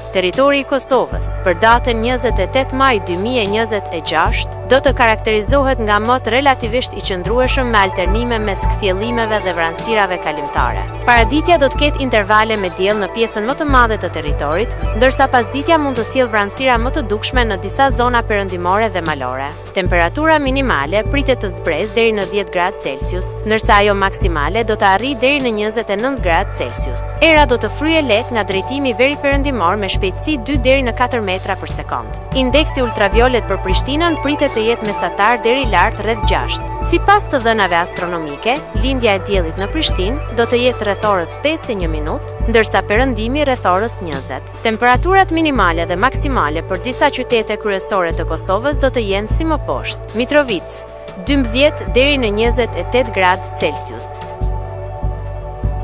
Territori i Kosovës, për datën 28 maj 2026, do të karakterizohet nga mot relativisht i qëndrueshëm me alternime mes kthjellimeve dhe vranësirave kalimtare. Paraditja do të ketë intervale me diell në pjesën më të madhe të territorit, ndërsa pasditja mund të sjellë vranësira më të dukshme në disa zona perëndimore dhe malore. Temperatura minimale pritet të zbresë deri në 10 gradë Celsius, ndërsa ajo maksimale do të arrijë deri në 29 gradë Celsius. Era do të fryejë lehtë nga drejtimi veriperëndimor me shpejtësi 2 deri në 4 metra për sekond. Indeksi ultraviolet për Prishtinën pritet të jetë mesatar deri lart rreth 6. Sipas të dhënave astronomike, lindja e diellit në Prishtinë do të jetë rreth orës 5:01 minutë, ndërsa perëndimi rreth orës 20. Temperaturat minimale dhe maksimale për disa qytete kryesore të Kosovës do të jenë si më poshtë: Mitrovica 12 deri në 28 gradë Celsius.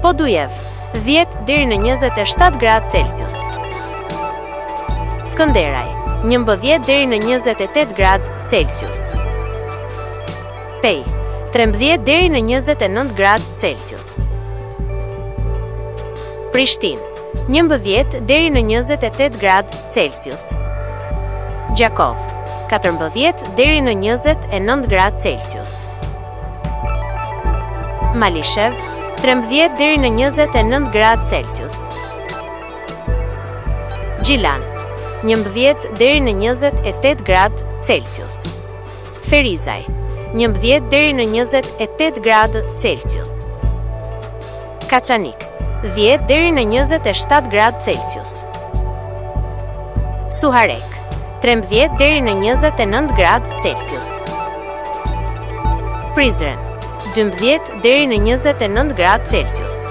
Podujev 10 deri në 27 gradë Celsius. Skënderaj 11 deri në 28 gradë Celsius. Pej 13 deri në 29 gradë Celsius. Prishtinë 11 deri në 28 gradë Celsius. Gjakov 14 deri në 29 gradë Celsius. Malishev 13 deri në 29 gradë Celsius. Gjilan 11 deri në 28 gradë Celsius. Ferizaj 11 deri në 28 gradë Celsius. Kaçanik 10 deri në 27 gradë Celsius. Suharek 13 deri në 29 gradë Celsius. Prizren 12 deri në 29 gradë Celsius.